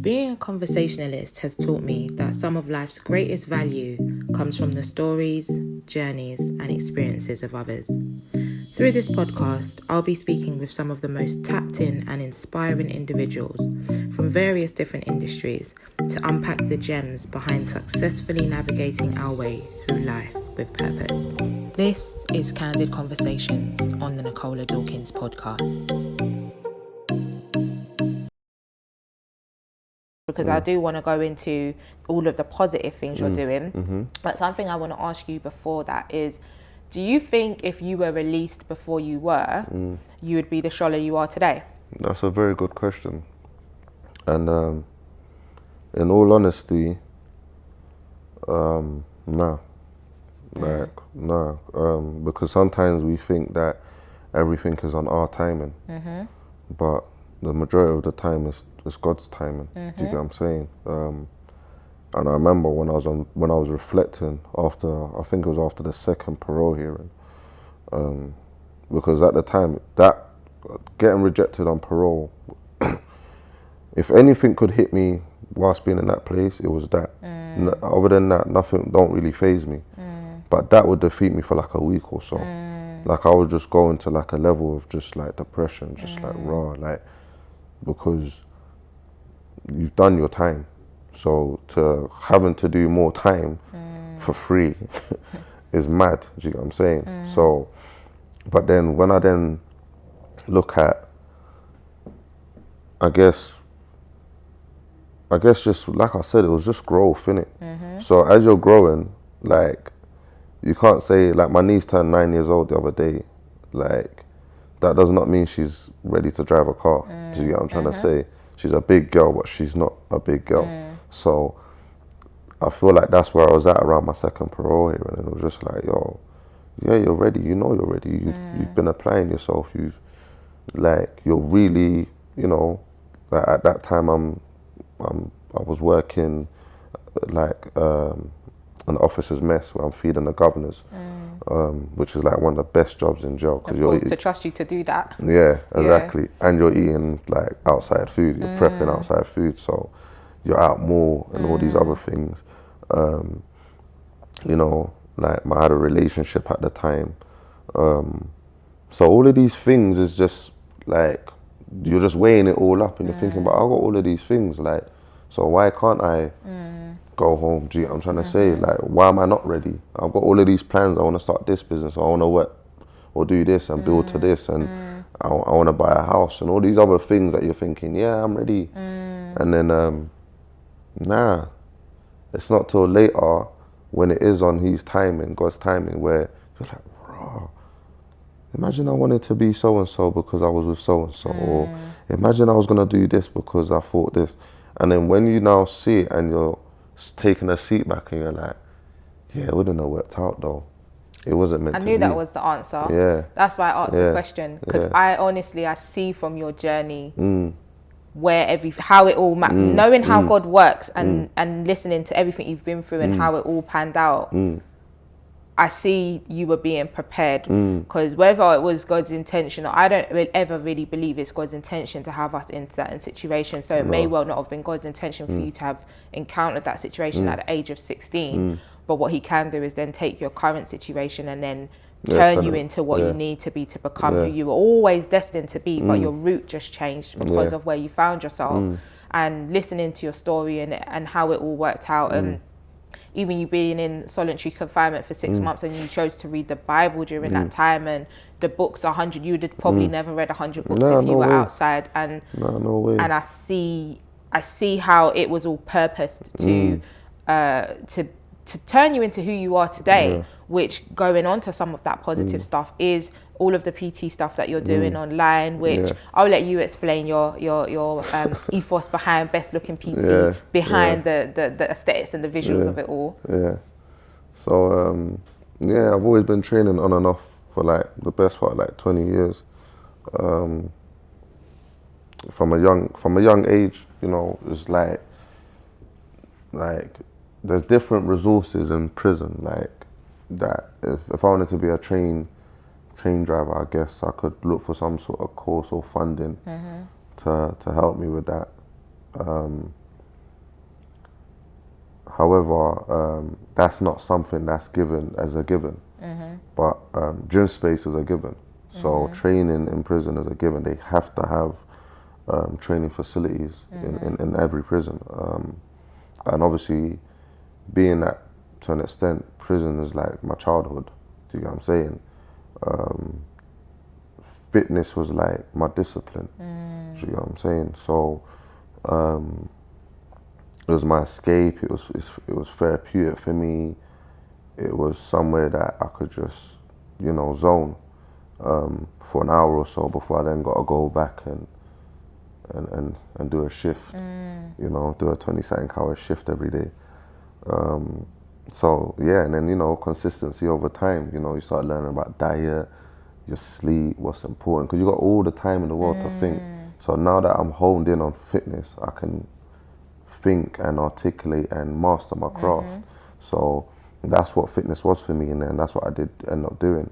Being a conversationalist has taught me that some of life's greatest value comes from the stories, journeys, and experiences of others. Through this podcast, I'll be speaking with some of the most tapped in and inspiring individuals from various different industries to unpack the gems behind successfully navigating our way through life with purpose. This is Candid Conversations on the Nicola Dawkins podcast. Because I do want to go into all of the positive things you're doing. But something I want to ask you before that is, do you think if you were released before you were, you would be the Shola you are today? That's a very good question. And in all honesty, nah. Because sometimes we think that everything is on our timing. But the majority of the time is God's timing. Do you get what I'm saying? And I remember when I was reflecting after, I think it was after the second parole hearing, because at the time that getting rejected on parole, if anything could hit me whilst being in that place, it was that. Other than that, nothing don't really faze me. But that would defeat me for like a week or so. Like I would just go into like a level of just like depression, just like raw, like, because you've done your time. So to having to do more time for free is mad, do you get what I'm saying? So, but then when I then look at, I guess just like I said, it was just growth, innit? So as you're growing, like, you can't say, like, my niece turned 9 years old the other day, like, that does not mean she's ready to drive a car. Do you get what I'm trying to say? She's a big girl, but she's not a big girl. So I feel like that's where I was at around my second parole hearing, and it was just like, yo, yeah, you're ready. You know you're ready. You've been applying yourself. You're really, you know, like at that time I was working like an officer's mess where I'm feeding the governors, which is like one of the best jobs in jail. Of course, to trust you to do that. Yeah, exactly. And you're eating like outside food, you're prepping outside food, so you're out more and all these other things. You know, like I had a relationship at the time. So all of these things is just like, you're just weighing it all up and you're thinking, but I got all of these things, like, so why can't I go home? Do you know what I'm trying to say? Like, why am I not ready? I've got all of these plans. I want to start this business. I want to work or do this and build to this, and I want to buy a house and all these other things that you're thinking, yeah, I'm ready. And then, nah, it's not till later when it is on his timing, God's timing, where you're like, bro, imagine I wanted to be so-and-so because I was with so-and-so, or imagine I was going to do this because I thought this. And then when you now see it and you're taking a seat back and you're like, yeah, it wouldn't have worked out though. It wasn't meant to be. I knew that was the answer. Yeah. That's why I asked the question, because I see from your journey where how it all knowing how God works and listening to everything you've been through and how it all panned out. I see you were being prepared, because whether it was God's intention, or I don't ever really believe it's God's intention to have us in certain situations. So it may well not have been God's intention for you to have encountered that situation at the age of 16. But what he can do is then take your current situation and then turn you into what you need to be to become who you were always destined to be, but your route just changed because of where you found yourself. And listening to your story and how it all worked out, and even you being in solitary confinement for 6 months, and you chose to read the Bible during that time, and the books 100, you would have probably never read 100 books if you were outside. And and I see how it was all purposed to turn you into who you are today, which, going on to some of that positive stuff, is all of the PT stuff that you're doing online, which I'll let you explain your ethos behind Best Looking PT, behind the aesthetics and the visuals of it all. So I've always been training on and off for like the best part, like 20 years. From a young age, you know, it's like there's different resources in prison, like that. If I wanted to be a train driver, I guess I could look for some sort of course or funding to help me with that. However, that's not something that's given as a given. But gym space is a given. So training in prison is a given. They have to have training facilities in every prison. And obviously, being that to an extent, prison is like my childhood. Do you get what I'm saying? Fitness was like my discipline. Do you get what I'm saying? So it was my escape. It was therapeutic for me. It was somewhere that I could just, zone for an hour or so before I then got to go back and do a shift. Do a 20-something hour shift every day. So yeah, and then consistency over time. You start learning about diet, your sleep, what's important, because you got all the time in the world to think. So now that I'm honed in on fitness, I can think and articulate and master my craft. So that's what fitness was for me, and then that's what I did end up doing.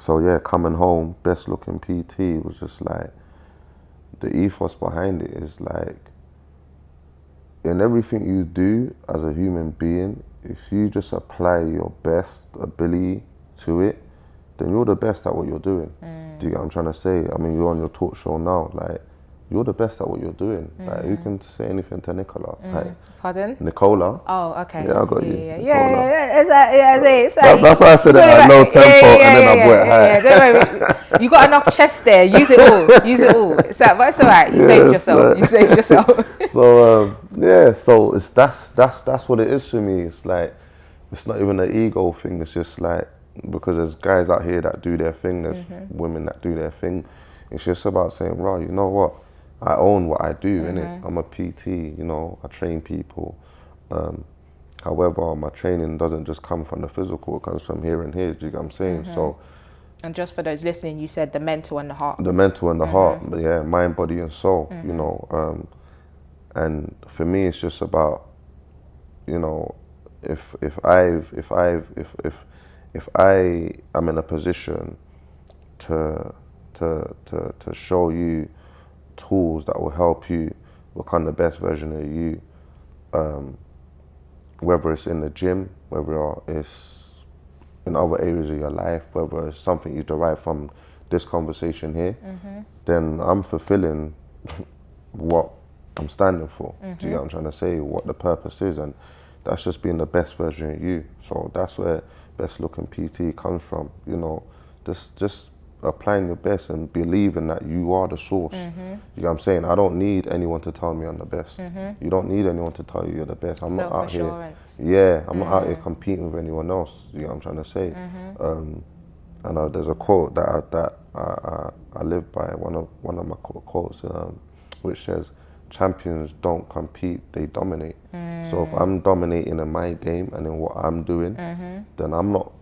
So yeah, coming home, Best Looking PT was just like, the ethos behind it is like, in everything you do as a human being, if you just apply your best ability to it, then you're the best at what you're doing. Do you get what I'm trying to say? I mean, you're on your talk show now, like, you're the best at what you're doing. Like, you can say anything to Nicola. Like, Pardon? Nicola. Oh, okay. Yeah, I got you. Yeah. That's why I said it at low tempo, and then I brought it high. Don't worry. You got enough chest there. Use it all. Use it all. But it's all right. You saved yourself. You saved yourself. So yeah. So that's what it is for me. It's like, it's not even an ego thing. It's just like, because there's guys out here that do their thing. There's women that do their thing. It's just about saying, right, you know what? I own what I do, innit? I'm a PT, I train people. However, my training doesn't just come from the physical, it comes from here and here, do you get what I'm saying? So, and just for those listening, you said the mental and the heart. The mental and the heart, yeah, mind, body and soul, and for me it's just about, if I am in a position to show you tools that will help you become the best version of you, whether it's in the gym, whether it's in other areas of your life, whether it's something you derive from this conversation here, then I'm fulfilling what I'm standing for. Do you get what I'm trying to say? What the purpose is, and that's just being the best version of you. So that's where Best Looking PT comes from. Just applying your best and believing that you are the source. You know what I'm saying? I don't need anyone to tell me I'm the best. You don't need anyone to tell you you're the best. I'm not out here. Yeah, I'm not out here competing with anyone else. You know what I'm trying to say? And there's a quote that I live by. One of my quotes, which says, "Champions don't compete; they dominate." So if I'm dominating in my game and in what I'm doing, then I'm not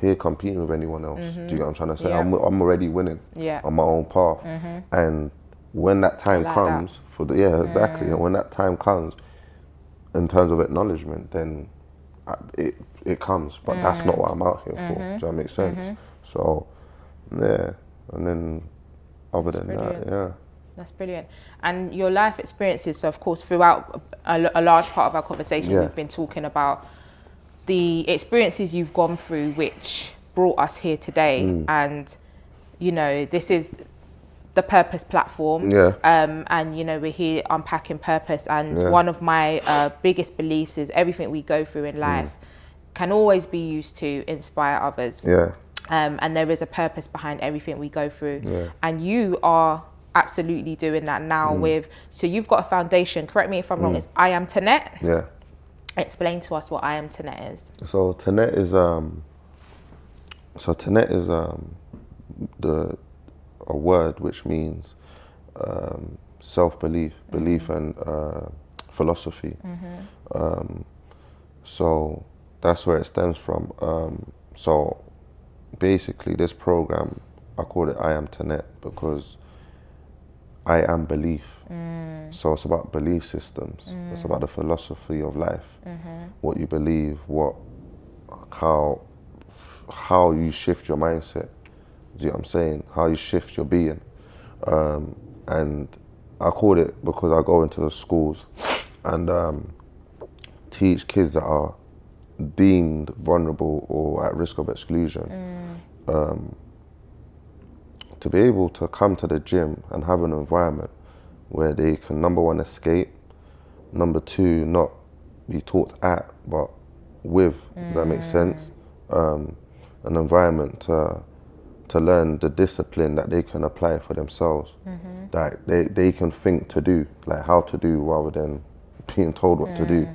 here competing with anyone else. Do you get what I'm trying to say? I'm already winning on my own path. And when that time comes exactly. And when that time comes, in terms of acknowledgement, then it comes. But that's not what I'm out here for. Does that make sense? So yeah, and then other than that, yeah. That's brilliant. And your life experiences, so of course throughout a large part of our conversation, we've been talking about the experiences you've gone through which brought us here today. And this is the Purpose platform, and we're here unpacking purpose, and one of my biggest beliefs is everything we go through in life can always be used to inspire others, and there is a purpose behind everything we go through, and you are absolutely doing that now. So you've got a foundation, correct me if I'm wrong, it's I Am TENET. Explain to us what I Am TENET is. So TENET is a word which means self-belief, belief and philosophy. So that's where it stems from. So basically this program, I call it I Am TENET because I am belief. So it's about belief systems. It's about the philosophy of life. What you believe, how you shift your mindset. Do you know what I'm saying? How you shift your being. And I call it because I go into the schools and teach kids that are deemed vulnerable or at risk of exclusion, to be able to come to the gym and have an environment where they can, number one, escape, number two, not be taught at, but with, does that make sense? An environment to learn the discipline that they can apply for themselves, that they can think to do, like how to do rather than being told what to do.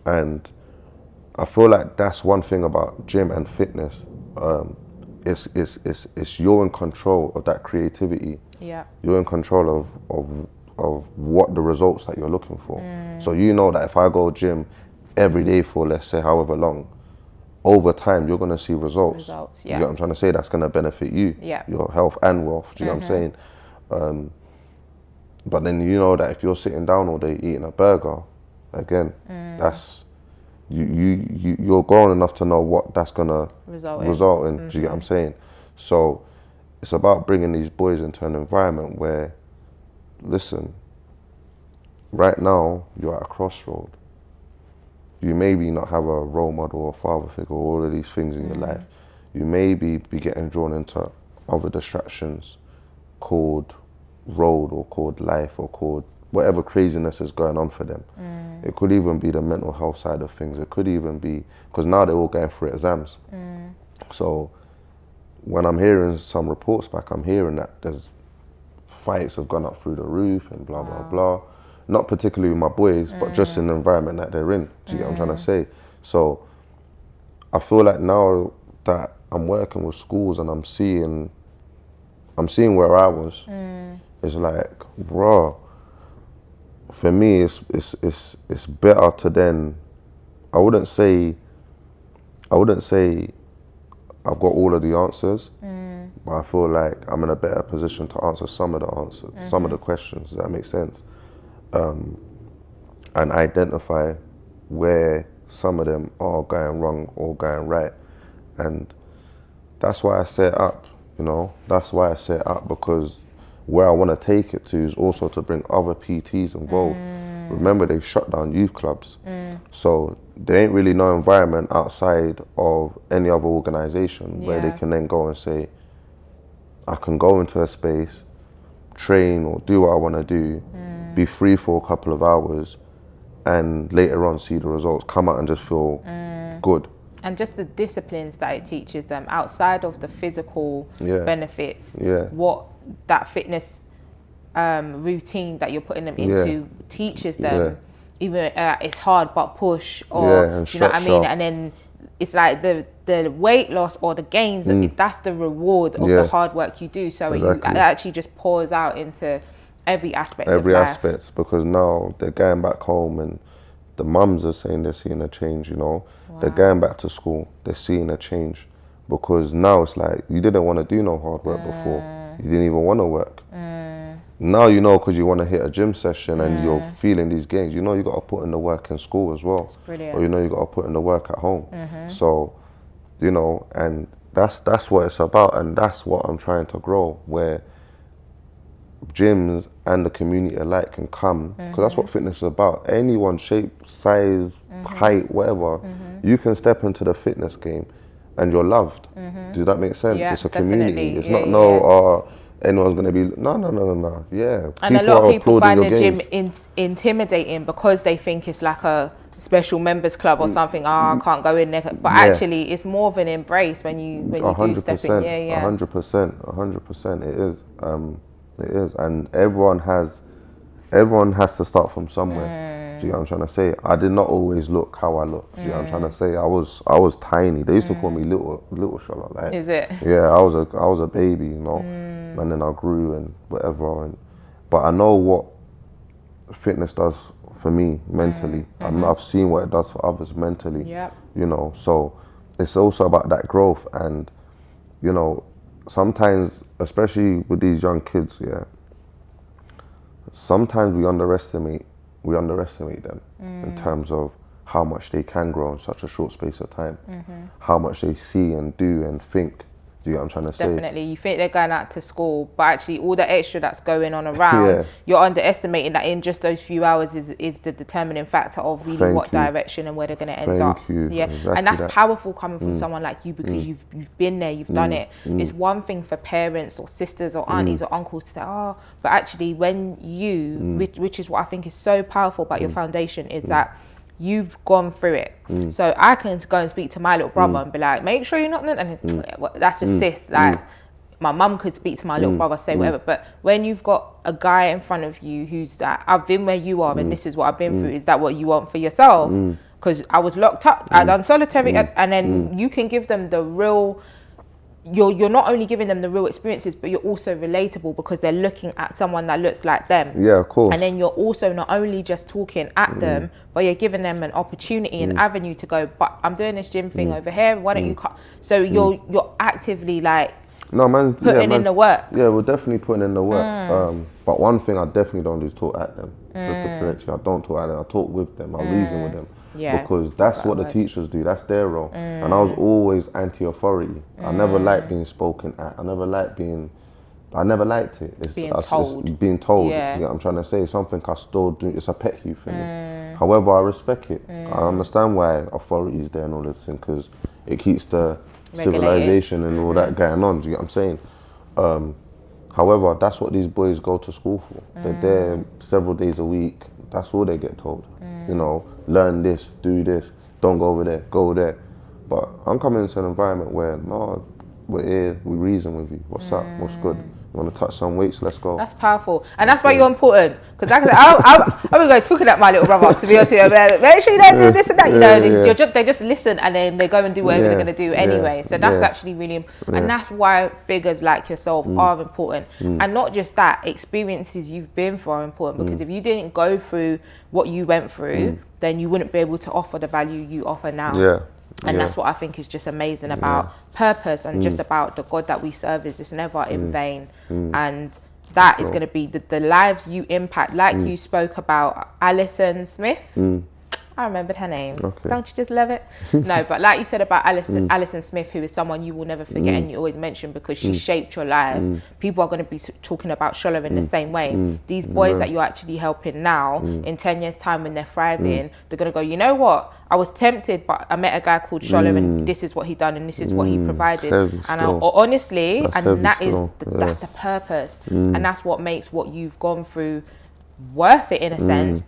And I feel like that's one thing about gym and fitness. It's you're in control of that creativity. Yeah. You're in control of what the results that you're looking for. So you know that if I go gym every day for, let's say, however long, over time you're gonna see results. Yeah. You know what I'm trying to say? That's gonna benefit you, your health and wealth. Do you know what I'm saying? But then you know that if you're sitting down all day eating a burger, again, that's you're grown enough to know what that's gonna result in. Do you get what I'm saying? So it's about bringing these boys into an environment where, listen, right now you're at a crossroad. You maybe not have a role model or father figure or all of these things in your life. You maybe be getting drawn into other distractions called road or called life or called whatever craziness is going on for them. It could even be the mental health side of things. It could even be, because now they're all going for exams. So when I'm hearing some reports back, I'm hearing that there's fights have gone up through the roof and blah, blah, blah. Not particularly with my boys, but just in the environment that they're in. Do you get what I'm trying to say? So I feel like now that I'm working with schools and I'm seeing where I was, it's like, bro, for me, it's better to then, I wouldn't say I've got all of the answers, but I feel like I'm in a better position to answer some of the answers, some of the questions. Does that make sense? And identify where some of them are going wrong or going right. And that's why I set up, you know, that's why I set up, because where I want to take it to is also to bring other PTs involved. Remember, they've shut down youth clubs. So there ain't really no environment outside of any other organization where they can then go and say, I can go into a space, train or do what I want to do, be free for a couple of hours, and later on see the results, come out and just feel good. And just the disciplines that it teaches them outside of the physical benefits, what that fitness routine that you're putting them into teaches them. Even it's hard but push, or do you know what I mean? And then it's like the weight loss or the gains, that's the reward of the hard work you do. So it actually just pours out into every aspect of life. Because now they're going back home and the mums are saying they're seeing a change, you know. They're going back to school, they're seeing a change, because now it's like, you didn't want to do no hard work before. You didn't even want to work. Now you know, because you want to hit a gym session and you're feeling these gains, you know you got to put in the work in school as well. It's brilliant. Or you know you got to put in the work at home. So, you know, and that's what it's about, and that's what I'm trying to grow, where gyms and the community alike can come, because that's what fitness is about. Anyone, shape, size, height, whatever, you can step into the fitness game and you're loved. Does that make sense? It's a community. It's not anyone's going to be, no. Yeah. And a lot of people find the gym intimidating because they think it's like a special members club or something. I can't go in there. But actually, it's more of an embrace when you do step in. 100%. It is. It is. And everyone has to start from somewhere. Do you know what I'm trying to say? I did not always look how I look. Do you know what I'm trying to say? I was tiny. They used to call me little Shola. Like, is it? Yeah, I was a baby, you know. And then I grew and whatever. But I know what fitness does for me mentally. I've seen what it does for others mentally. You know, so it's also about that growth. And you know, sometimes, especially with these young kids, sometimes we underestimate them in terms of how much they can grow in such a short space of time, how much they see and do and think. Do you get what I'm trying to say? Definitely. You think they're going out to school, but actually all the extra that's going on around, you're underestimating that in just those few hours is the determining factor of really what direction and where they're going to end up. Yeah. Exactly. And that's powerful coming from someone like you, because you've been there, you've done it. It's one thing for parents or sisters or aunties or uncles to say, oh, but actually when you, which is what I think is so powerful about your foundation, is that you've gone through it. So I can go and speak to my little brother and be like, make sure you're not, and that's just sis. Like my mum could speak to my little brother, say whatever. But when you've got a guy in front of you who's like, I've been where you are and this is what I've been through, is that what you want for yourself? Because I was locked up, I done solitary, and then you can give them the real, you're not only giving them the real experiences, but you're also relatable because they're looking at someone that looks like them. Yeah, of course. And then you're also not only just talking at them, but you're giving them an opportunity, an avenue to go, but I'm doing this gym thing over here, why don't you cut? So you're actively like putting in the work. Yeah, we're definitely putting in the work. But one thing I definitely don't do is talk at them. Just to correct you, I don't talk at them, I talk with them, I reason with them. Yeah, because that's what the teachers do, that's their role. And I was always anti-authority. I never liked being spoken at, I never liked it. It's being told. Being told, you know what I'm trying to say, something I still do, it's a pet peeve for me. However, I respect it. I understand why authority is there and all this thing, because it keeps the civilization and all that going on, do you get what I'm saying? However, that's what these boys go to school for. They're there several days a week, that's all they get told. You know, learn this, do this, don't go over there, go there. But I'm coming into an environment where, no, we're here, we reason with you. What's up? What's good? You want to touch some weights? Let's go. That's powerful. And that's why you're important. Because like I would go talking at my little brother, to be honest with you. Make sure you don't do this and that. You know, they just listen and then they go and do whatever they're going to do anyway. So that's actually really important. And that's why figures like yourself are important. And not just that, experiences you've been through are important. Because if you didn't go through what you went through, then you wouldn't be able to offer the value you offer now. Yeah. And that's what I think is just amazing about purpose and just about the God that we serve, is it's never in vain. And that is going to be the lives you impact. Like you spoke about Alison Smith. I remembered her name. Okay. Don't you just love it? No, but like you said about Alison Smith, who is someone you will never forget and you always mention because she shaped your life. People are going to be talking about Shola in the same way. These boys that you're actually helping now, in 10 years' time when they're thriving, they're going to go, you know what? I was tempted, but I met a guy called Shola and this is what he done and this is what he provided. And honestly, that's the purpose. And that's what makes what you've gone through worth it in a sense,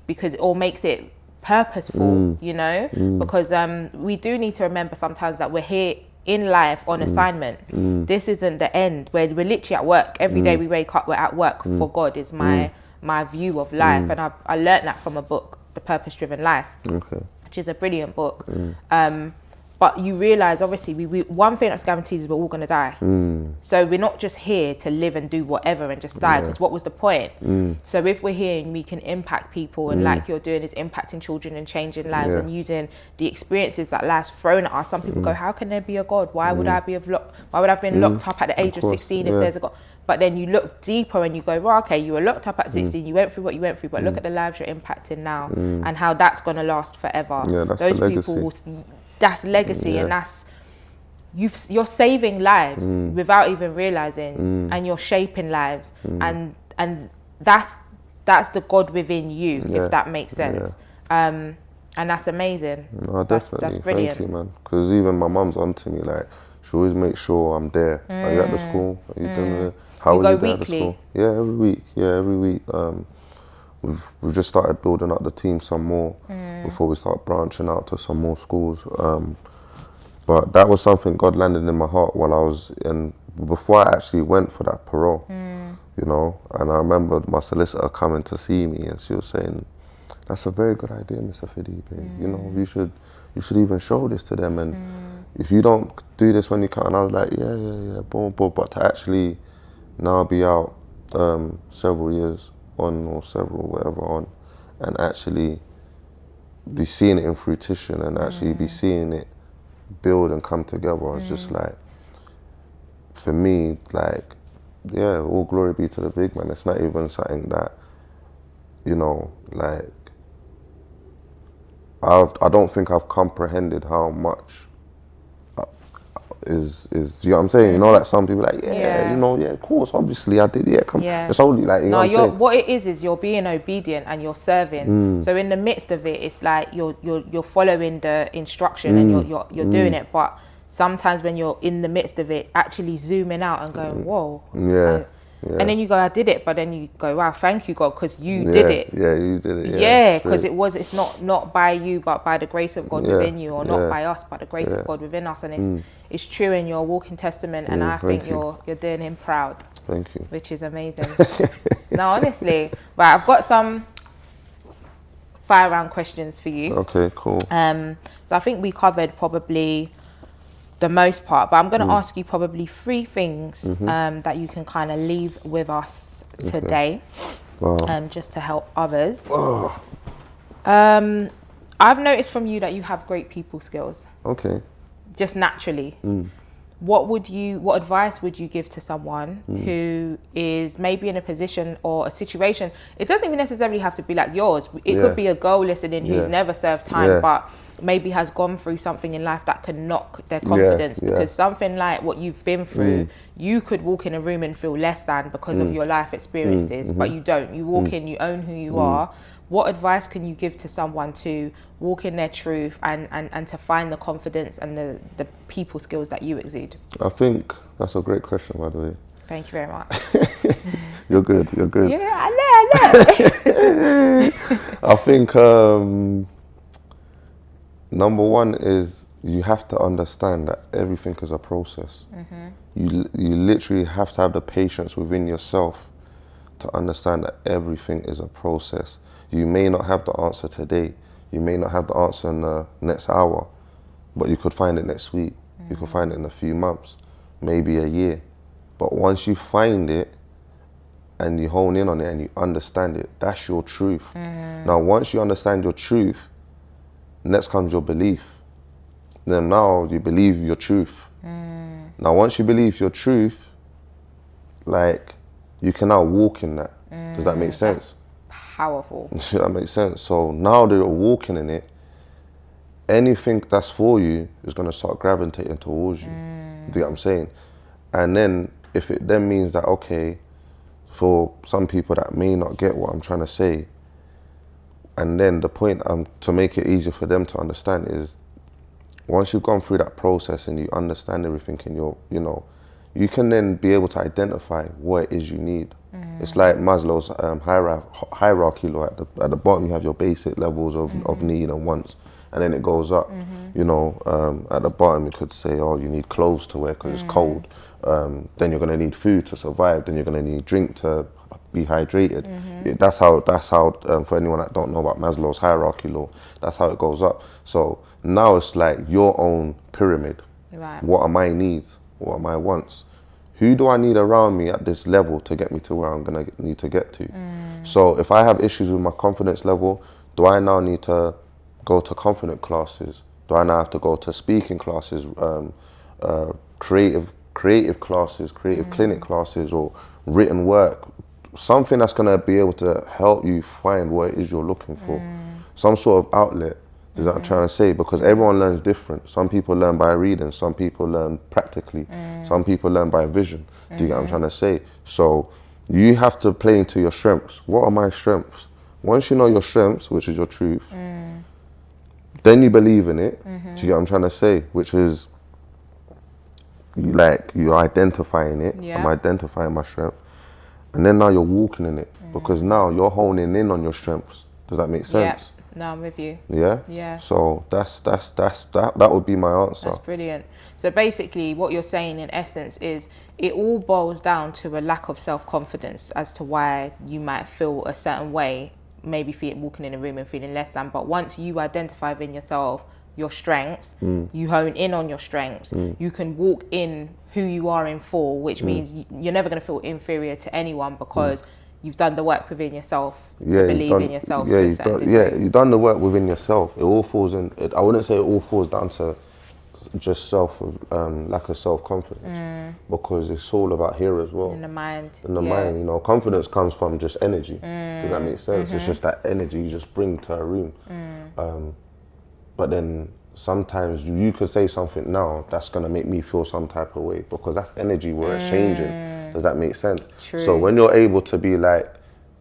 because it all makes it purposeful, you know, because we do need to remember sometimes that we're here in life on assignment. This isn't the end. We're literally at work every day. We wake up, we're at work for God, is my view of life. And I learned that from a book, The Purpose Driven Life, which is a brilliant book. But you realize, obviously, we one thing that's guaranteed is we're all going to die. So we're not just here to live and do whatever and just die, because what was the point? So if we're here and we can impact people, and like you're doing is impacting children and changing lives and using the experiences that life's thrown at us. Some people go, how can there be a God? Why would I be why would I have been locked up at the age of 16 if there's a God? But then you look deeper and you go, well, okay, you were locked up at 16, you went through what you went through, but look at the lives you're impacting now and how that's going to last forever. Those people will, that's legacy, and that's you're saving lives without even realizing, and you're shaping lives, and that's the God within you, if that makes sense. And that's amazing. No, definitely. That's brilliant. Thank you, man. Because even my mum's on to me, like, she always makes sure I'm there. Are you at the school? Are you doing it? How are you there at the school? Yeah, every week. We've just started building up the team some more before we start branching out to some more schools. But that was something God landed in my heart while I was before I actually went for that parole, you know. And I remember my solicitor coming to see me, and she was saying, "That's a very good idea, Mr. Fidipe. You know, you should even show this to them. And if you don't do this when you can," and I was like, yeah, boom. But to actually now be out several years on, or several whatever on, and actually be seeing it in fruition and actually be seeing it build and come together, it's just like, for me, like, yeah, all glory be to the big man. It's not even something that, you know, like, I don't think I've comprehended how much is do you know what I'm saying? You know, like some people like, you know, of course, obviously I did, come. It's only like, you know what I'm saying? What it is you're being obedient and you're serving. So in the midst of it, it's like you're following the instruction and you're doing it. But sometimes when you're in the midst of it, actually zooming out and going, whoa. And then you go, I did it, but then you go, wow, thank you, God, because you did it. Yeah, you did it. Yeah, because it's not by you, but by the grace of God within you, or not by us, but the grace of God within us. And it's true, and you're a walking testament, and I think you're doing him proud. Thank you. Which is amazing. No, honestly. Right, I've got some fire round questions for you. Okay, cool. So I think we covered probably the most part, but I'm going to ask you probably 3 things that you can kind of leave with us today, just to help others. I've noticed from you that you have great people skills. Okay. Just naturally. What advice would you give to someone who is maybe in a position or a situation? It doesn't even necessarily have to be like yours. It could be a girl listening who's never served time, but maybe has gone through something in life that can knock their confidence, because something like what you've been through, you could walk in a room and feel less than because of your life experiences, but you don't. You walk in, you own who you are. What advice can you give to someone to walk in their truth and to find the confidence and the people skills that you exude? I think that's a great question, by the way. Thank you very much. You're good. Yeah, I know. I think number 1 is you have to understand that everything is a process. You literally have to have the patience within yourself to understand that everything is a process. You may not have the answer today. You may not have the answer in the next hour, but you could find it next week. You could find it in a few months, maybe a year. But once you find it and you hone in on it and you understand it, that's your truth. Now, once you understand your truth, next comes your belief. Then now you believe your truth. Now, once you believe your truth, like, you can now walk in that. Does that make sense? Powerful. Does that make sense? So now that you're walking in it, anything that's for you is going to start gravitating towards you. Do you get what I'm saying? And then if it then means that, okay, for some people that may not get what I'm trying to say, and then the point to make it easier for them to understand is, once you've gone through that process and you understand everything and you can then be able to identify what it is you need. It's like Maslow's hierarchy law. At the bottom you have your basic levels of need and wants, and then it goes up. At the bottom you could say, oh, you need clothes to wear because it's cold. Then you're going to need food to survive. Then you're going to need drink to be hydrated. That's how for anyone that don't know about Maslow's hierarchy law, that's how it goes up. So now it's like your own pyramid. Right. What are my needs? What are my wants? Who do I need around me at this level to get me to where I'm going to need to get to? So if I have issues with my confidence level, do I now need to go to confident classes? Do I now have to go to speaking classes, creative classes, creative clinic classes, or written work? Something that's going to be able to help you find what it is you're looking for. Some sort of outlet. Is that what I'm trying to say? Because everyone learns different. Some people learn by reading, some people learn practically, some people learn by vision. Do you get what I'm trying to say? So you have to play into your strengths. What are my strengths? Once you know your strengths, which is your truth, then you believe in it. Do you get what I'm trying to say? Which is, you're identifying it. I'm identifying my strength. And then now you're walking in it, because now you're honing in on your strengths. Does that make sense? No, I'm with you. Yeah? Yeah. So that would be my answer. That's brilliant. So basically what you're saying in essence is it all boils down to a lack of self-confidence as to why you might feel a certain way, maybe walking in a room and feeling less than. But once you identify within yourself your strengths, you hone in on your strengths, you can walk in who you are in full, which means you're never going to feel inferior to anyone, because you've done the work within yourself to believe in yourself. You've done the work within yourself. It all falls in. I wouldn't say it all falls down to just lack of self-confidence, because it's all about here as well. In the mind. mind. Confidence comes from just energy. Does that make sense? It's just that energy you just bring to a room. But then sometimes you could say something now that's gonna make me feel some type of way, because that's energy, we're exchanging. Does that make sense? True. So when you're able to be like,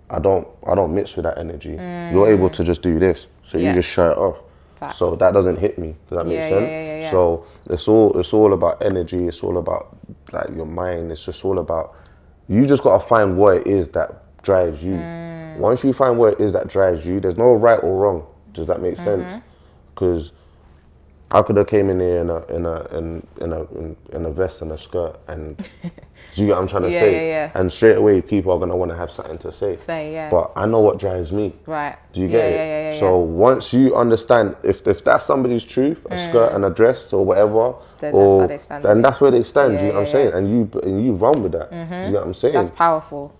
I don't mix with that energy, you're able to just do this. So you just shut it off. Facts. So that doesn't hit me. Does that make sense? Yeah. So it's all about energy. It's all about like your mind. It's just all about, you just gotta find what it is that drives you. Once you find what it is that drives you, there's no right or wrong. Does that make sense? Because I could have came in here in a vest and a skirt, and do you get what I'm trying to say? Yeah. And straight away, people are gonna want to have something to say. But I know what drives me. Right. Do you get it? So once you understand, if that's somebody's truth, a skirt and a dress or whatever, then that's where they stand. Do you get what I'm saying? And you run with that. Do you get what I'm saying? That's powerful.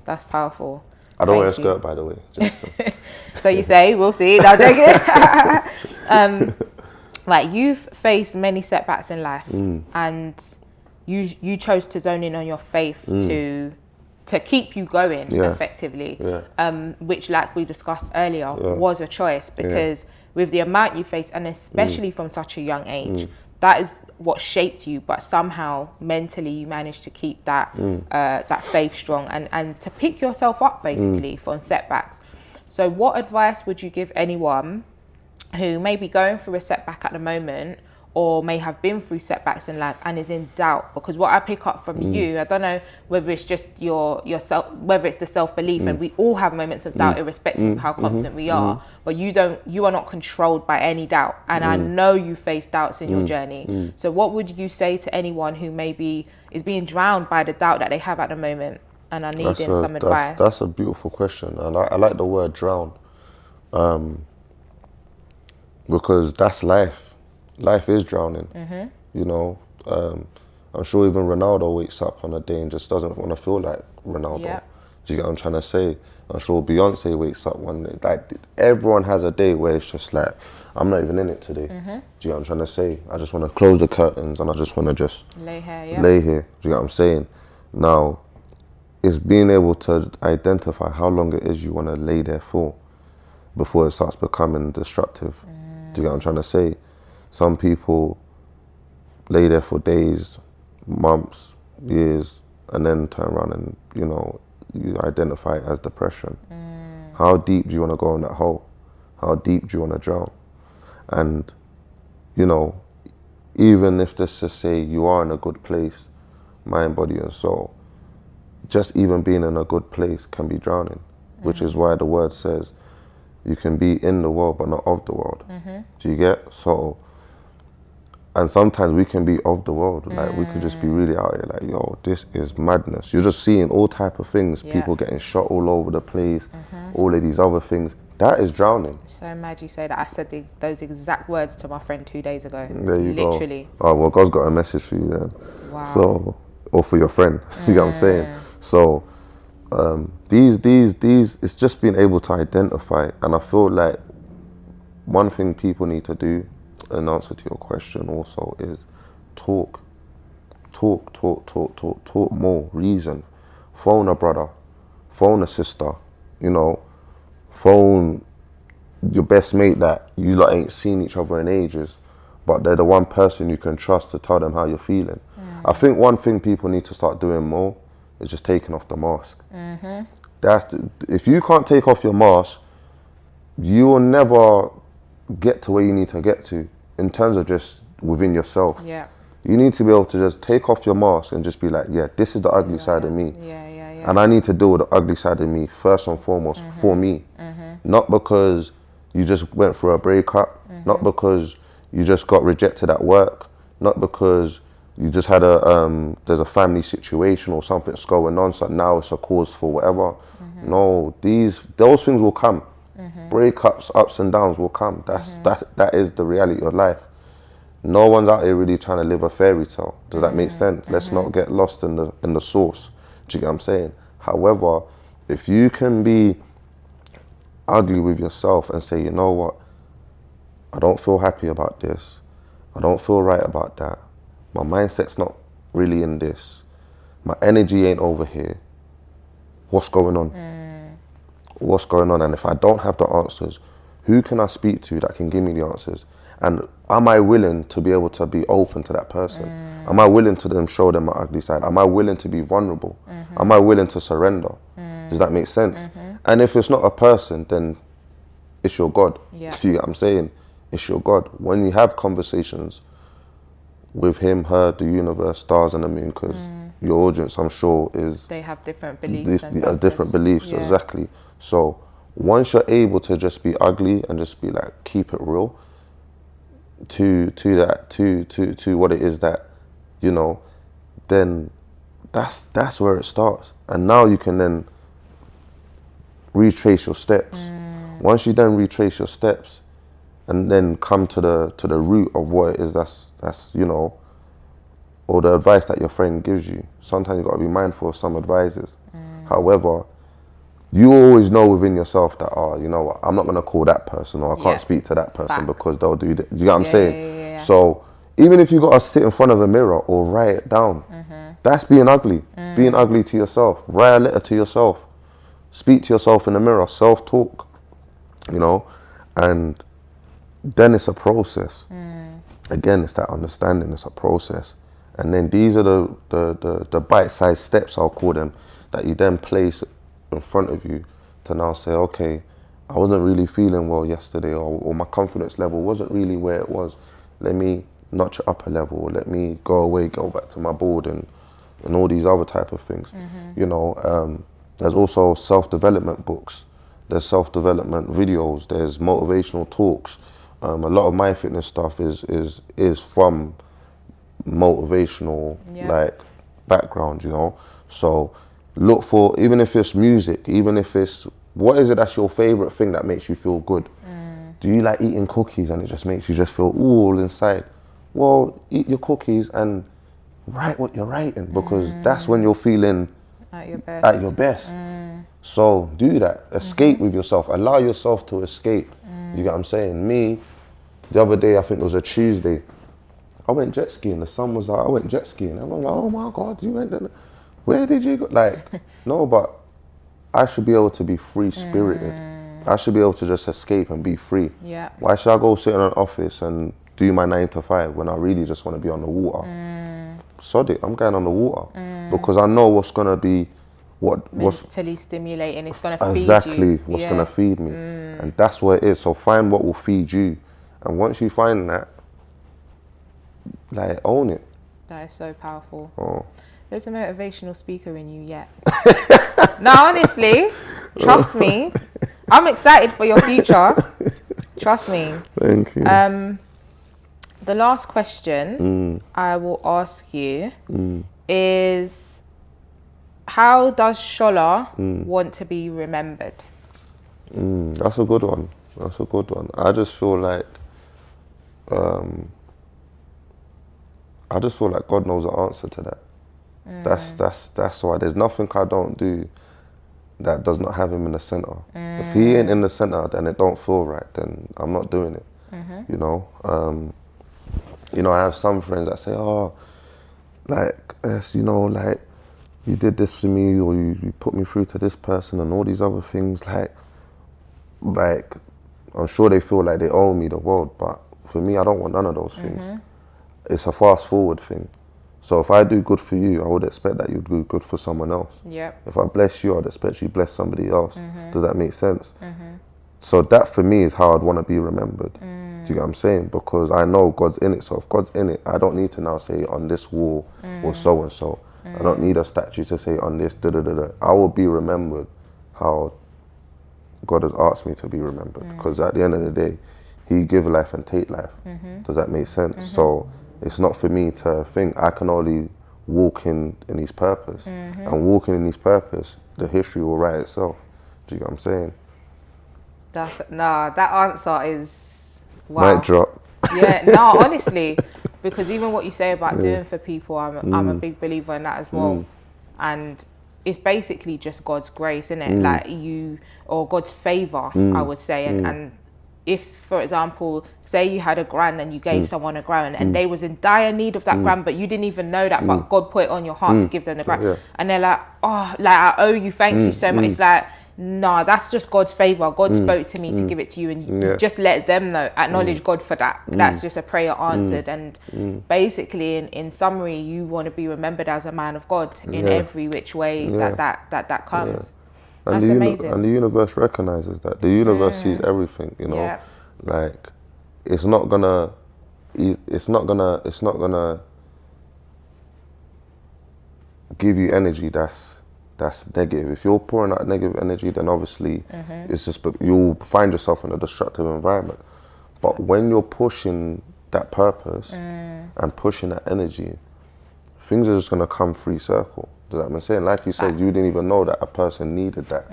That's powerful. I don't wear a skirt, by the way. Just so you say, we'll see. No, joking. Like, you've faced many setbacks in life, and you chose to zone in on your faith to keep you going effectively, which, like we discussed earlier, was a choice, because with the amount you faced, and especially from such a young age, that is what shaped you. But somehow mentally you managed to keep that that faith strong and to pick yourself up basically from setbacks. So what advice would you give anyone who may be going through a setback at the moment, or may have been through setbacks in life and is in doubt? Because what I pick up from you, I don't know whether it's just yourself, whether it's the self-belief, and we all have moments of doubt irrespective of how confident we are, but you are not controlled by any doubt. And I know you face doubts in your journey. So what would you say to anyone who maybe is being drowned by the doubt that they have at the moment and are needing some advice? That's a beautiful question. I like the word drown. Because that's life. Life is drowning. You know, I'm sure even Ronaldo wakes up on a day and just doesn't want to feel like Ronaldo. Do you get what I'm trying to say? I'm sure Beyonce wakes up one day. Like, everyone has a day where it's just like, I'm not even in it today. Do you get what I'm trying to say? I just want to close the curtains and I just want to just lay here. Do you get what I'm saying? Now, it's being able to identify how long it is you want to lay there for before it starts becoming destructive. Do you get what I'm trying to say? Some people lay there for days, months, years, and then turn around and, you identify it as depression. How deep do you want to go in that hole? How deep do you want to drown? And, even if let's just say you are in a good place, mind, body, and soul, just even being in a good place can be drowning, which is why the word says, you can be in the world, but not of the world. Do you get? So, and sometimes we can be of the world. Like, we could just be really out here like, yo, this is madness. You're just seeing all type of things, people getting shot all over the place, all of these other things. That is drowning. So mad you say that. I said those exact words to my friend 2 days ago. There you Literally. go. Oh, well, God's got a message for you then. Wow. So, or for your friend, you get what I'm saying? So, these, it's just being able to identify. And I feel like one thing people need to do, in answer to your question also, is talk more, reason. Phone a brother, phone a sister, phone your best mate that you lot ain't seen each other in ages, but they're the one person you can trust to tell them how you're feeling. I think one thing people need to start doing more is just taking off the mask. If you can't take off your mask, you will never get to where you need to get to in terms of just within yourself. You need to be able to just take off your mask and just be like, yeah, this is the ugly side of me. And I need to deal with the ugly side of me first and foremost for me. Not because you just went through a breakup, not because you just got rejected at work, not because you just had there's a family situation or something's going on, so now it's a cause for whatever. No, those things will come. Breakups, ups and downs will come. That is the reality of life. No one's out here really trying to live a fairy tale. Does that make sense? Let's not get lost in the source. Do you get what I'm saying? However, if you can be ugly with yourself and say, you know what, I don't feel happy about this, I don't feel right about that, my mindset's not really in this, my energy ain't over here, what's going on? What's going on? And if I don't have the answers, who can I speak to that can give me the answers? And am I willing to be able to be open to that person? Am I willing to then show them my ugly side? Am I willing to be vulnerable? Am I willing to surrender? Does that make sense? And if it's not a person, then it's your God. Yeah. You get what I'm saying? It's your God. When you have conversations with him, her, the universe, stars and the moon, because your audience, I'm sure, is... They have different beliefs. Different beliefs, exactly. So once you're able to just be ugly and just be like, keep it real to what it is that, you know, then that's where it starts. And now you can then retrace your steps. Once you then retrace your steps and then come to the root of what it is that's you know, or the advice that your friend gives you. Sometimes you got to be mindful of some advices. However, you always know within yourself that, you know what, I'm not going to call that person, or I can't speak to that person because they'll do that. You get what I'm saying? So even if you got to sit in front of a mirror or write it down, that's being ugly. Being ugly to yourself. Write a letter to yourself. Speak to yourself in the mirror. Self-talk. You know? And then it's a process. Again, it's that understanding. It's a process. And then these are the bite-sized steps, I'll call them, that you then place in front of you to now say, okay, I wasn't really feeling well yesterday, or my confidence level wasn't really where it was. Let me notch it up a level. Let me go away, go back to my board, and all these other type of things. You know, there's also self-development books. There's self-development videos. There's motivational talks. A lot of my fitness stuff is from motivational like background, you know. So look for, even if it's music, even if it's, what is it that's your favorite thing that makes you feel good? Do you like eating cookies and it just makes you just feel all inside? Well, eat your cookies and write what you're writing, because that's when you're feeling at your best. So do that. Escape with yourself. Allow yourself to escape. You get what I'm saying? Me, the other day, I think it was a Tuesday, I went jet skiing. The sun was out. I went jet skiing. I was like, oh my God, you went there. Where did you go? Like, no, but I should be able to be free-spirited. I should be able to just escape and be free. Yeah. Why should I go sit in an office and do my 9 to 5 when I really just want to be on the water? Sod it, I'm going on the water. Because I know what's going to be, what's mentally stimulating. It's going to feed you. Exactly, what's going to feed me. And that's what it is. So find what will feed you. And once you find that, like, own it. That is so powerful. Oh. There's a motivational speaker in you yet. No, honestly, trust me. I'm excited for your future. Trust me. Thank you. The last question I will ask you is, how does Shola want to be remembered? That's a good one. That's a good one. I just feel like God knows the answer to that. That's why there's nothing I don't do that does not have him in the center. If he ain't in the center, then it don't feel right. Then I'm not doing it. You know. You know, I have some friends that say, "Oh, like, you know, like, you did this for me, or you put me through to this person, and all these other things." Like, I'm sure they feel like they owe me the world, but for me, I don't want none of those things. It's a fast forward thing. So if I do good for you, I would expect that you'd do good for someone else. Yep. If I bless you, I'd expect you to bless somebody else. Does that make sense? So that for me is how I'd want to be remembered. Do you get what I'm saying? Because I know God's in it. So if God's in it, I don't need to now say on this wall or so and so. I don't need a statue to say on this I will be remembered how God has asked me to be remembered. Because at the end of the day, He give life and take life. Does that make sense? So it's not for me to think I can only walk in His purpose. And walking in His purpose, the history will write itself. Do you get what I'm saying? That answer is wow. Mic drop. Yeah, no, honestly, because even what you say about doing for people, I'm a big believer in that as well. And it's basically just God's grace, isn't it? Like or God's favor, I would say. And if, for example, say you had a grand and you gave someone a grand and they was in dire need of that grand, but you didn't even know that, but God put it on your heart to give them the grand. And they're like, oh, like, I owe you, thank you so much. It's like, no, that's just God's favor. God spoke to me to give it to you, and you just let them know, acknowledge God for that. That's just a prayer answered. And basically, in summary, you want to be remembered as a man of God in every which way that comes. And that's amazing. And the universe recognizes that. The universe sees everything, you know. Like, it's not gonna give you energy that's negative. If you're pouring out negative energy, then obviously it's just, you'll find yourself in a destructive environment. But when you're pushing that purpose and pushing that energy, things are just gonna come full circle. Does that make sense? Like you said, you didn't even know that a person needed that.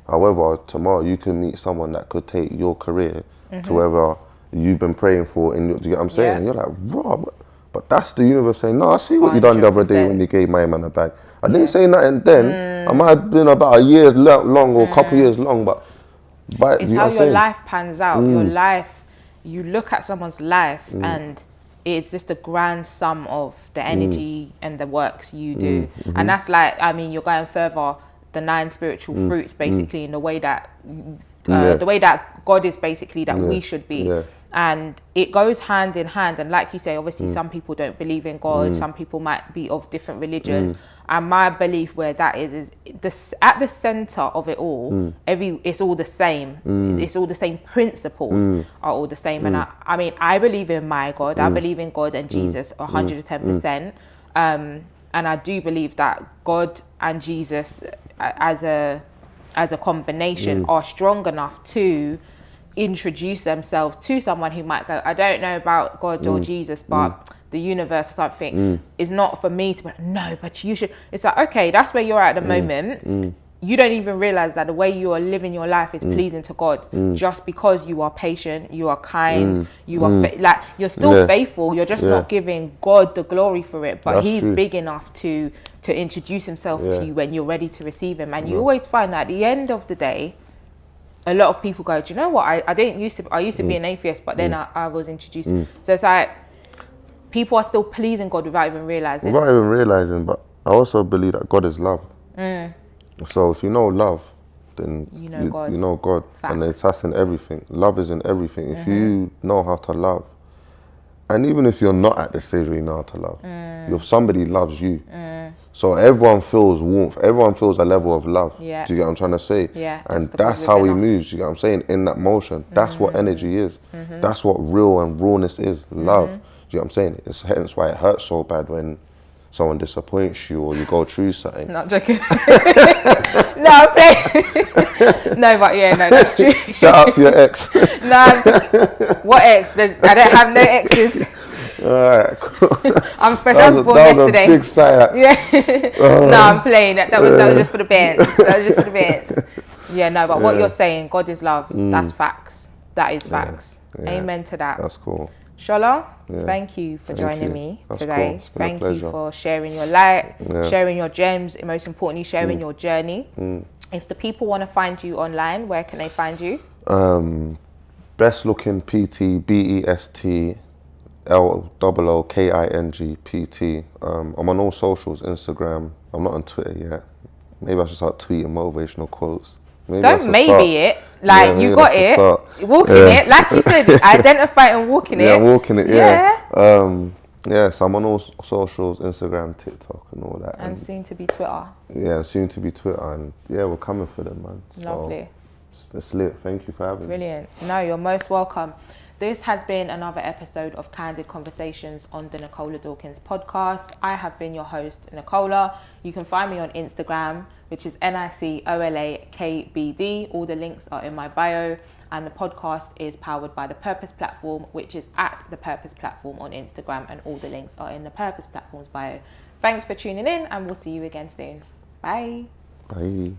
However, tomorrow you can meet someone that could take your career to wherever you've been praying for. Do you get what I'm saying? And you're like, Rob, but that's the universe saying, no, I see what you done the other day when you gave my man a bag. I didn't say nothing then. I might have been about a year long or a couple years long, but it's how your life pans out. Your life, you look at someone's life and it's just a grand sum of the energy and the works you do. And that's like, I mean, you're going further, the 9 spiritual fruits basically in the way that the way that God is basically that we should be. And it goes hand in hand. And like you say, obviously some people don't believe in God. Some people might be of different religions. And my belief where that is this, at the center of it all, it's all the same. It's all the same principles are all the same. And I mean, I believe in my God. I believe in God and Jesus 110%. And I do believe that God and Jesus as a combination are strong enough to introduce themselves to someone who might go, I don't know about God or Jesus, but the universe or something is not for me to be, no, but you should. It's like, okay, that's where you're at the moment. You don't even realize that the way you are living your life is pleasing to God just because you are patient, you are kind, you are like, you're still faithful. You're just not giving God the glory for it, but He's big enough to introduce Himself to you when you're ready to receive Him. And you always find that at the end of the day, a lot of people go, do you know what? I used to be an atheist, but then I was introduced. So it's like people are still pleasing God without even realizing. But I also believe that God is love. So if you know love, then you know God. Facts. And it's us in everything. Love is in everything. If you know how to love, and even if you're not at the stage where you know how to love, if somebody loves you, so everyone feels warmth, everyone feels a level of love. Do you get what I'm trying to say? And that's how he moves, you get what I'm saying, in that motion. That's what energy is. That's what real and rawness is, love. Do you get what I'm saying? It's hence why it hurts so bad when someone disappoints you or you go through something. Not joking. No, I'm playing. No, but yeah, no, that's true. Shout out to your ex. No, what ex? I don't have no exes. Alright, cool. I'm fresh. I was born yesterday. Big sigh. Yeah. No, I'm playing. That was just for the bands. That was just for the bands. Yeah, no, but what you're saying, God is love. That's facts. That is facts. Amen to that. That's cool. Shola, thank you for joining me today. Cool. Thank you for sharing your light, sharing your gems, and most importantly, sharing your journey. If the people want to find you online, where can they find you? BestLookingPT, BestLookingPT. I'm on all socials, Instagram. I'm not on Twitter yet. Maybe I should start tweeting motivational quotes. You got it. Walking it, like you said, identify and walking it. Walking it. So I'm on all socials, Instagram, TikTok, and all that. And soon to be Twitter. Yeah, soon to be Twitter, and we're coming for them, man. Lovely. So it's lit. Thank you for having me. Brilliant. No, you're most welcome. This has been another episode of Candid Conversations on the Nicola Dawkins podcast. I have been your host, Nicola. You can find me on Instagram, which is NICOLAKBD. All the links are in my bio. And the podcast is powered by The Purpose Platform, which is at The Purpose Platform on Instagram. And all the links are in The Purpose Platform's bio. Thanks for tuning in, and we'll see you again soon. Bye. Bye.